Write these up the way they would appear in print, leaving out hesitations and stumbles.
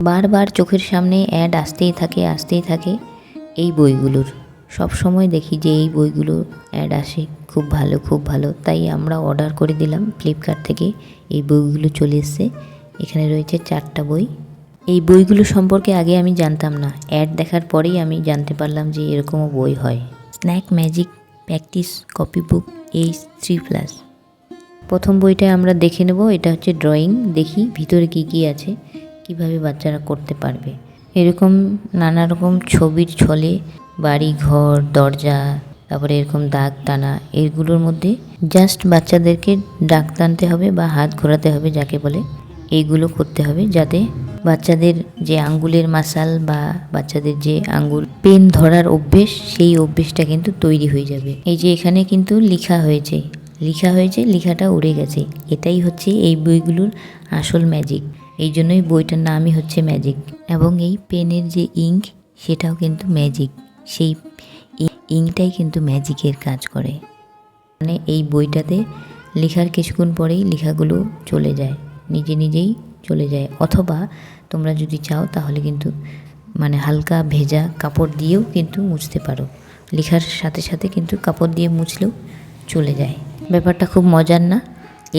বারবার চোখের সামনে অ্যাড আসতেই থাকে এই বইগুলোর। সব সময় দেখি যে এই বইগুলো অ্যাড আসে, খুব ভালো, তাই আমরা অর্ডার করে দিলাম ফ্লিপকার্ট থেকে। এই বইগুলো চলে এসছে। এখানে রয়েছে 4টা বই। এই বইগুলো সম্পর্কে আগে আমি জানতাম না, অ্যাড দেখার পরেই আমি জানতে পারলাম যে এরকমও বই হয়। স্ন্যাক ম্যাজিক প্র্যাকটিস কপি বুক H3+। প্রথম বইটা আমরা দেখে নেব। এটা হচ্ছে ড্রয়িং। দেখি ভিতরে কি আছে, কিভাবে বাচ্চারা করতে পারবে। এরকম নানা রকম ছবির ছলে বাড়ি, ঘর, দরজা, তারপরে এরকম দাগ টানা, এগুলোর মধ্যে জাস্ট বাচ্চাদেরকে দাগ টানতে হবে বা হাত ঘোরাতে হবে যাকে বলে। এইগুলো করতে হবে যাতে বাচ্চাদের যে আঙ্গুলের মাসাল বা বাচ্চাদের যে আঙ্গুল পেন ধরার অভ্যেস, সেই অভ্যেসটা কিন্তু তৈরি হয়ে যাবে। এই যে এখানে কিন্তু লেখা হয়েছে, লেখাটা উড়ে গেছে। এটাই হচ্ছে এই বইগুলোর আসল ম্যাজিক। এই জন্যই বইটার নামই হচ্ছে ম্যাজিক। এবং এই পেনের যে ইঙ্ক, সেটাও কিন্তু ম্যাজিক। সেই ইঙ্কটাই কিন্তু ম্যাজিকের কাজ করে। মানে এই বইটাতে লেখার কিছুক্ষণ পরেই লেখাগুলো চলে যায়, নিজেই চলে যায়। অথবা তোমরা যদি চাও তাহলে কিন্তু মানে হালকা ভেজা কাপড় দিয়েও কিন্তু মুছতে পারো। লেখার সাথে সাথে কিন্তু কাপড় দিয়ে মুছলেও চলে যায়। ব্যাপারটা খুব মজার না?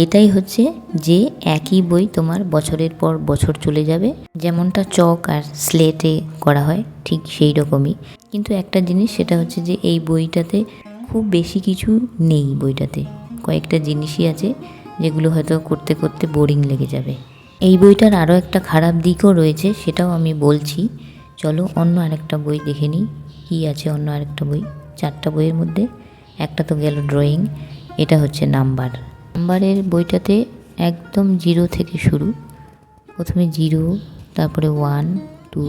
এটাই হচ্ছে যে একই বই তোমার বছরের পর বছর চলে যাবে। যেমনটা চক আর স্লেটে করা হয় ঠিক সেই রকমই। কিন্তু একটা জিনিস, সেটা হচ্ছে যে এই বইটাতে খুব বেশি কিছু নেই। বইটাতে কয়েকটা জিনিসই আছে যেগুলো হয়তো করতে করতে বোরিং লেগে যাবে। এই বইটার আরও একটা খারাপ দিকও রয়েছে, সেটাও আমি বলছি। চলো অন্য আরেকটা বই দেখে নিই কী আছে। অন্য আরেকটা বই, 4টা বইয়ের মধ্যে একটা তো গেল ড্রয়িং। এটা হচ্ছে নাম্বারের বইটাতে একদম 0 থেকে শুরু। প্রথমে 0, তারপরে 1, 2,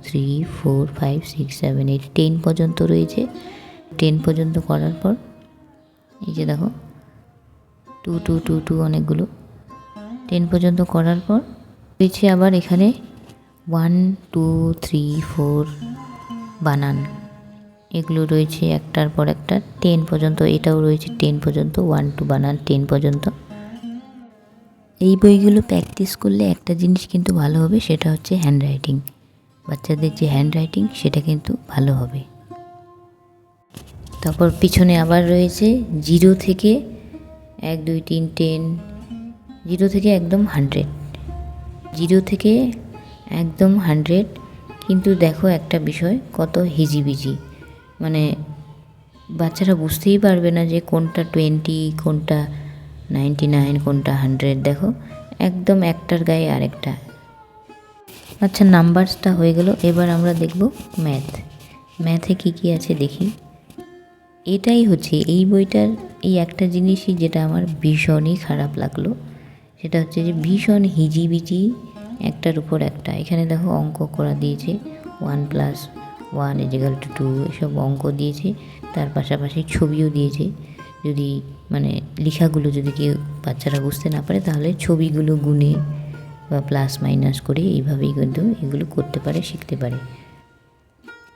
3, 4, 5, 6, 7, 8, 10 পর্যন্ত রয়েছে। 10 পর্যন্ত করার পর এই যে দেখো 2, 2, 2, 2 অনেকগুলো। 10 পর্যন্ত করার পর রয়েছে আবার এখানে 1, 2, 3, 4 বানান। এগুলো রয়েছে একটার পর একটা 10 পর্যন্ত। এটাও রয়েছে 10 পর্যন্ত, 1, 2 বানান 10 পর্যন্ত। এই বইগুলো প্র্যাকটিস করলে একটা জিনিস কিন্তু ভালো হবে, সেটা হচ্ছে হ্যান্ডরাইটিং। বাচ্চাদের যে হ্যান্ডরাইটিং সেটা কিন্তু ভালো হবে। তারপর পিছনে আবার রয়েছে 0 থেকে 1, 2, 3, 10, 0 থেকে একদম 100, 0 থেকে একদম 100। কিন্তু দেখো একটা বিষয়, কত হিজিবিজি, মানে বাচ্চারা বুঝতেই পারবে না যে কোনটা 20, কোনটা 99, কোনটা 100। দেখো একদম একটার গায়ে আরেকটা। আচ্ছা, নাম্বারসটা হয়ে গেল। এবার আমরা দেখব ম্যাথে কি আছে দেখি। এটাই হচ্ছে এই বইটার এই একটা জিনিসই যেটা আমার ভীষণই খারাপ লাগলো, সেটা হচ্ছে যে ভীষণ হিজিবিজি, একটার উপর একটা। এখানে দেখো অঙ্ক করা দিয়েছে, 1 + 1 = 2, এসব অঙ্ক দিয়েছে। তার পাশাপাশি ছবিও দিয়েছে। যদি মানে লেখাগুলো যদি কেউ বাচ্চারা বুঝতে না পারে, তাহলে ছবিগুলো গুনে বা প্লাস মাইনাস করে এইভাবেই কিন্তু এগুলো করতে পারে, শিখতে পারে।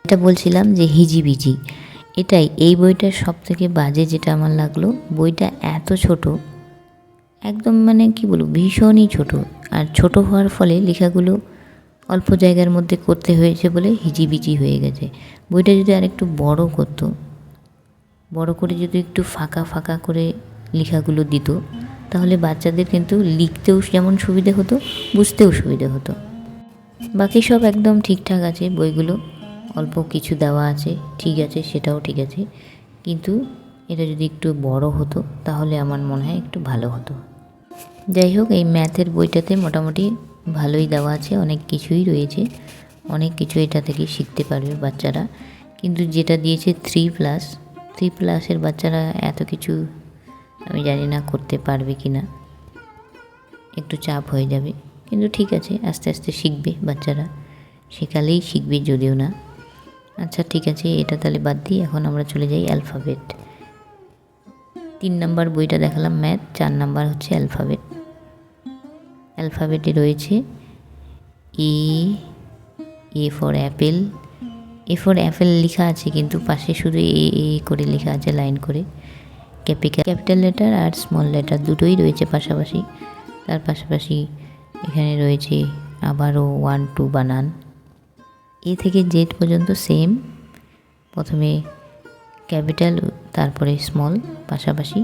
এটা বলছিলাম যে হিজিবিজি, এটাই এই বইটার সব থেকে বাজে যেটা আমার লাগলো। বইটা এত ছোট, একদম মানে কি বলবো, ভীষণই ছোট। আর ছোট হওয়ার ফলে লেখাগুলো অল্প জায়গার মধ্যে করতে হয়েছে বলে হিজিবিজি হয়ে গেছে। বইটা যদি আরেকটু বড় করতো, বড় করে যদি একটু ফাঁকা ফাঁকা করে লেখাগুলো দিত, তাহলে বাচ্চাদের কিন্তু লিখতেও যেমন সুবিধে হতো, বুঝতেও সুবিধে হতো। বাকি সব একদম ঠিকঠাক আছে। বইগুলো অল্প কিছু দেওয়া আছে, ঠিক আছে, সেটাও ঠিক আছে। কিন্তু এটা যদি একটু বড় হতো তাহলে আমার মনে হয় একটু ভালো হতো। যাই হোক, এই ম্যাথের বইটাতে মোটামুটি ভালোই দেওয়া আছে, অনেক কিছুই রয়েছে, অনেক কিছু এটা থেকে শিখতে পারবে বাচ্চারা। কিন্তু যেটা দিয়েছে 3+এর বাচ্চারা এত কিছু আমি জানি না করতে পারবে কি না, একটু চাপ হয়ে যাবে। কিন্তু ঠিক আছে, আস্তে আস্তে শিখবে বাচ্চারা, শেখালেই শিখবে, যদিও না। আচ্ছা ঠিক আছে, এটা তাহলে বাদ দিই। এখন আমরা চলে যাই অ্যালফাবেট। 3 নাম্বার বইটা দেখালাম ম্যাথ, 4 নাম্বার হচ্ছে অ্যালফাবেটে রয়েছে A for Apple. A for Apple লেখা আছে, কিন্তু পাশে শুধু এ করে লেখা আছে লাইন করে। ক্যাপিটাল লেটার আর স্মল লেটার দুটোই রয়েছে পাশাপাশি। তার পাশাপাশি এখানে রয়েছে আবারও 1 2 বানান। এ থেকে জেড পর্যন্ত সেম, প্রথমে ক্যাপিটাল তারপরে স্মল পাশাপাশি।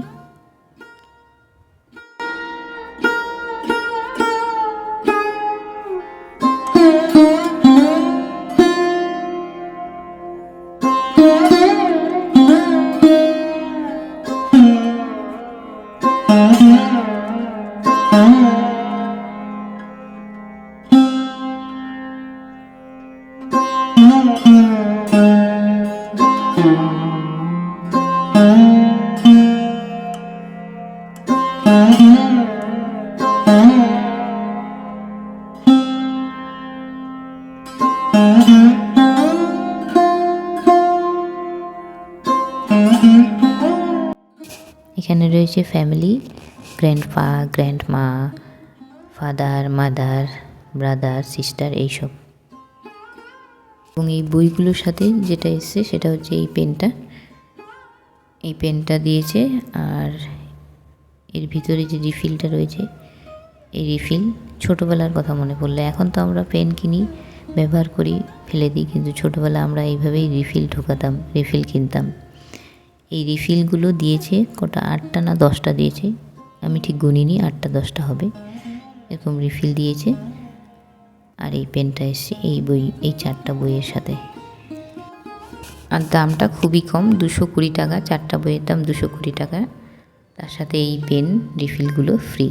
এখানে রয়েছে family, grandpa, grandma, father, mother, brother, sister, এইসব। এবং এই বইগুলোর সাথে যেটা এসছে সেটা হচ্ছে এই পেনটা। এই পেনটা দিয়েছে, আর এর ভিতরে যে রিফিলটা রয়েছে, এই রিফিল ছোটোবেলার কথা মনে পড়লো। এখন তো আমরা পেন কিনি, ব্যবহার করি, ফেলে দিই, কিন্তু ছোটোবেলা আমরা এইভাবেই রিফিল ঢোকাতাম, রিফিল কিনতাম। এই রিফিলগুলো দিয়েছে কটা, 8টা না 10টা দিয়েছে, আমি ঠিক গুনিনি, 8টা 10টা হবে, এরকম রিফিল দিয়েছে। আর এই পেনটা এসছে এই 4টা বইয়ের সাথে। আর দামটা খুবই কম, 220 টাকা, 4টা বইয়ের দাম 220 টাকা। তার সাথে এই পেন রিফিলগুলো ফ্রি।